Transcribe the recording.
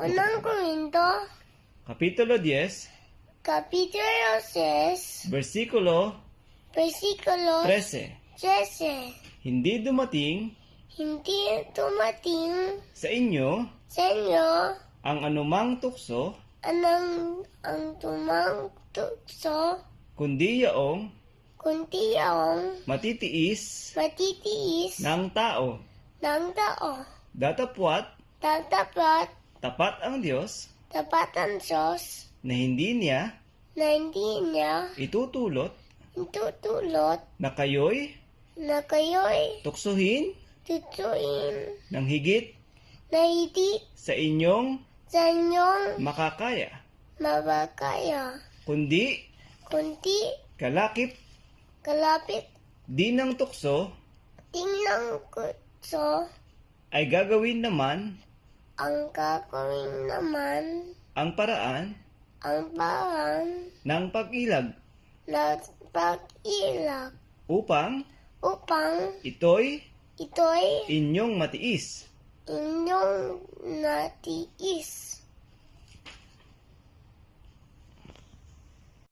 Unang Korinto, Kapitulo 10, Kapitulo 6, versikulo versikulo 13. 13. Hindi dumating Hindi dumating sa inyo sa inyo ang anumang tukso, ang tumang tukso, kundi yaong kundi ang matitiis matitiis ng tao. ng tao. Datapwat, Tatapat, tapat ang Diyos tapat ang Diyos na hindi niya na hindi niya itutulot itutulot na kayo'y na kayo'y tuksohin tutuin ng higit na hindi sa inyong sa inyong makakaya, mabakaya, kundi kundi kalakip kalapit din ng tukso tingnan kutso ay gagawin naman ang gagawin naman ang paraan ang parang ng pag-ilag na pag-ilag upang upang ito'y ito'y inyong matiis. inyong natiis.